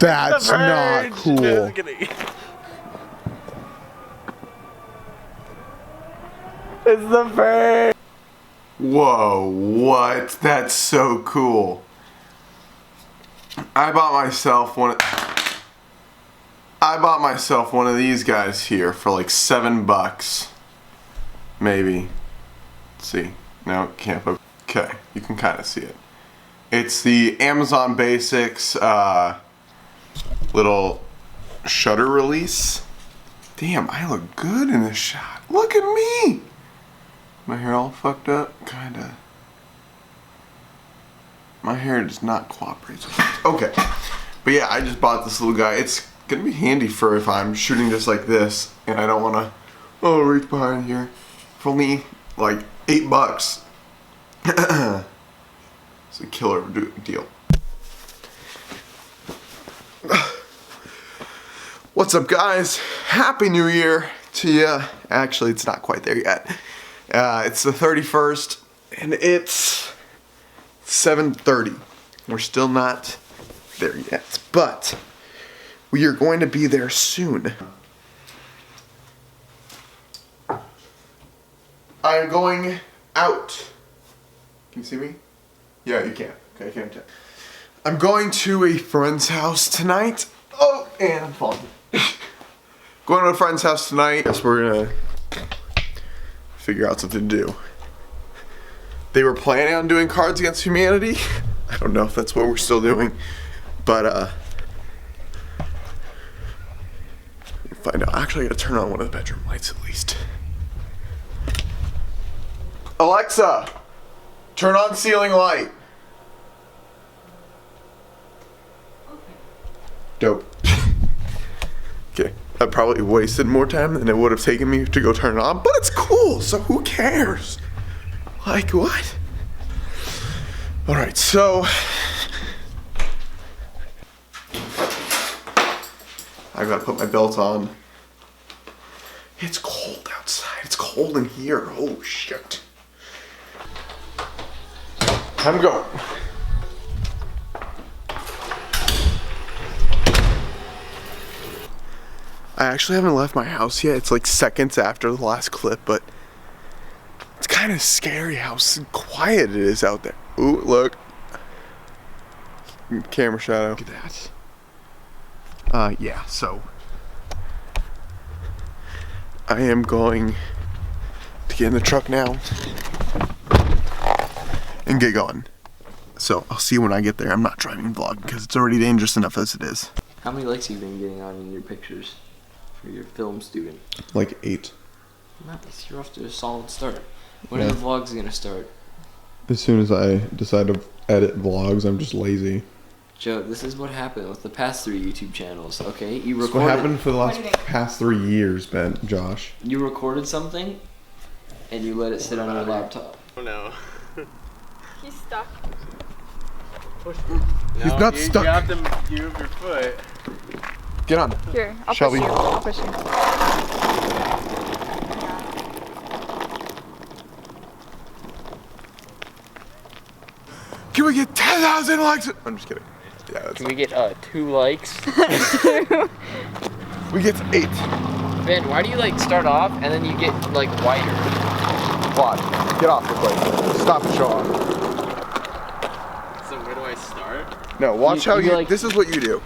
That's not cool. Just kidding. It's the Verge. Whoa, what? That's so cool. I bought myself one of these guys here for like $7. Maybe. Let's see. No, can't. Okay, you can kind of see it. It's the Amazon Basics little shutter release. Damn, I look good in this shot. Look at me. My hair all fucked up? Kinda. My hair does not cooperate. Okay. But yeah, I just bought this little guy. It's gonna be handy for if I'm shooting just like this and I don't wanna, reach behind here. For only like $8. It's a killer deal. What's up, guys? Happy New Year to ya. Actually, it's not quite there yet. It's the 31st, and it's 7:30. We're still not there yet, but we are going to be there soon. I'm going out. Can you see me? Yeah, you can. Okay, I can tell. I'm going to a friend's house tonight. Oh, and I'm falling. Going to a friend's house tonight. Guess we're gonna figure out something to do. They were planning on doing Cards Against Humanity. I don't know if that's what we're still doing, but find out. Actually, I gotta turn on one of the bedroom lights at least. Alexa, turn on ceiling light. Dope. Okay, that probably wasted more time than it would have taken me to go turn it on, but it's cool, so who cares? Like, what? Alright, so I gotta put my belt on. It's cold outside. It's cold in here. Oh, shit. Time to go. I actually haven't left my house yet. It's like seconds after the last clip, but it's kind of scary how quiet it is out there. Ooh, look. Camera shadow. Look at that. Yeah, so I am going to get in the truck now and get going. So I'll see you when I get there. I'm not driving vlog because it's already dangerous enough as it is. How many likes have you been getting on in your pictures for your film student? Like 8. Nice, you're off to a solid start. When are the vlogs gonna start? As soon as I decide to edit vlogs, I'm just lazy. Joe, this is what happened with the past 3 YouTube channels, okay? You That's recorded. what happened for the past 3 years, Ben, Josh. You recorded something, and you let it sit on your laptop. Oh no. He's stuck. He's not stuck. You have to move your foot. Get on. Here, I'll Shall push we? you. I'll push you. Can we get 10,000 likes? I'm just kidding. Yeah, that's Can we get 2 likes? we get 8. Ben, why do you like start off and then you get like wider? Watch. Get off the place. Stop and show off. So where do I start? No, watch You- how you you. like- This is what you do.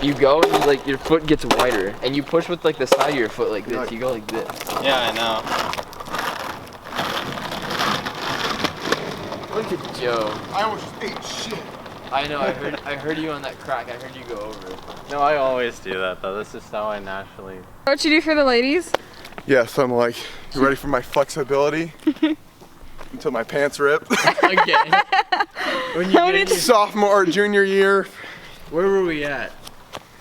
You go and you, like your foot gets wider, and you push with like the side of your foot like this. You go like this. Yeah, I know. Look at Joe. I almost just ate shit. I know. I heard you on that crack. I heard you go over it. No, I always do that though. This is how I naturally. What you do for the ladies? Yes, I'm like, you ready for my flexibility? Until my pants rip. Again. When you How get many in your- Sophomore or junior year, Where were we at?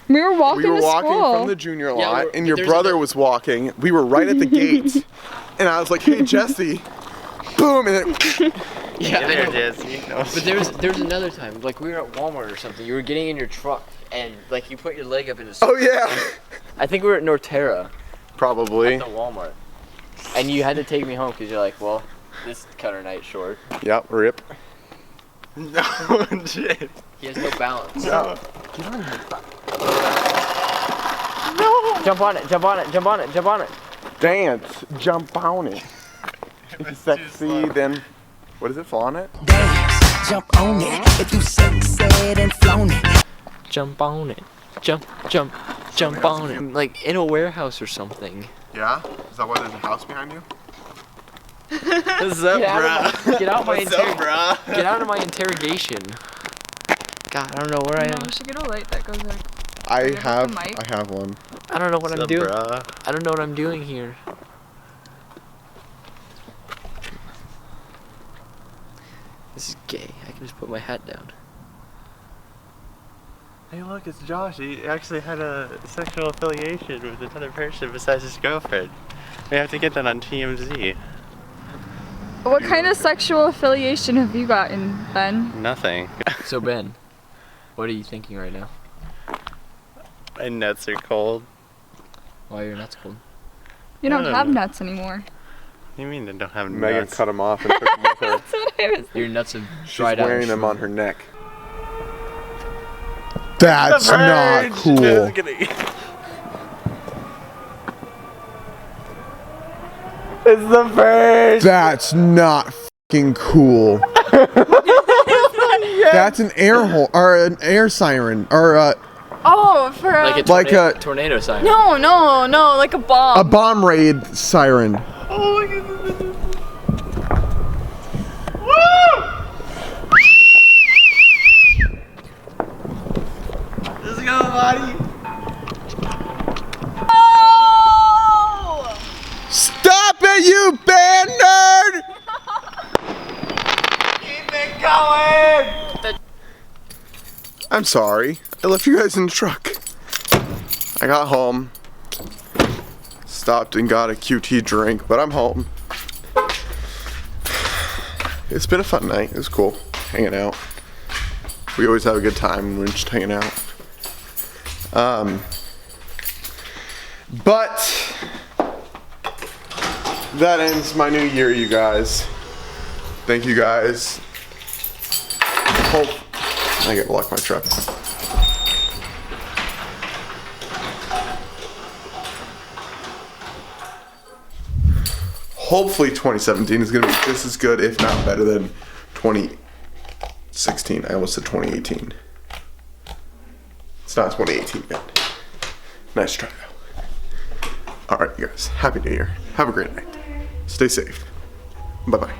We were walking we were to walking school. from the junior Yeah, lot, we're- and your there's brother was walking. We were right at the gate, and I was like, "Hey, Jesse!" Boom, and then Yeah, I know. Jesse. No. But there was another time, like we were at Walmart or something. You were getting in your truck, and like you put your leg up in a. oh yeah, I think we were at Norterra probably. at the Walmart, and you had to take me home because you're like, well, this cutter night's short. Yep, rip. No, shit. He has no balance. Yeah. Get on here. Jump on it, jump on it, jump on it, jump on it. Dance, jump on it. If you sexy, then what is it? Fall on it? Dance, jump on it. If you sexed and flown it. Jump on it. Jump on it. Like in a warehouse or something. Yeah? Is that why there's a house behind you? What's up, Get out of my What's up, bruh? Get out of my interrogation. God, I don't know where I No, am. we should get a light that goes like. I Is that have the mic? I have one. I don't know what I'm doing. Bruh? I don't know what I'm doing here. This is gay. I can just put my hat down. Hey, look, it's Josh. He actually had a sexual affiliation with another person besides his girlfriend. We have to get that on TMZ. What kind of sexual affiliation have you gotten, Ben? Nothing. So Ben, what are you thinking right now? My nuts are cold. Why are your nuts cold? You don't I don't have know. nuts anymore. What do you mean I don't have Megan nuts? cut them off and took them with her. That's what I was. Your nuts have She's dried out. wearing and them on shrunk. her neck. That's not Just cool. kidding. It's the verge. That's not fucking cool. That's an air hole or an air siren or Oh, for a. Like a Like tornado, a- tornado sign. No, like a bomb. a bomb raid siren. Oh my goodness. Let's go, buddy. Stop it, you band nerd! Keep it going. I'm sorry. I left you guys in the truck. I got home, stopped and got a QT drink, but I'm home. It's been a fun night. It was cool hanging out. We always have a good time when we're just hanging out. But that ends my new year, you guys. Thank you guys. Hope I gotta lock my truck. Hopefully 2017 is gonna be just as good, if not better than 2016. I almost said 2018. It's not 2018 yet. Nice try though. Alright, you guys. Happy New Year. Have a great night. Stay safe. Bye-bye.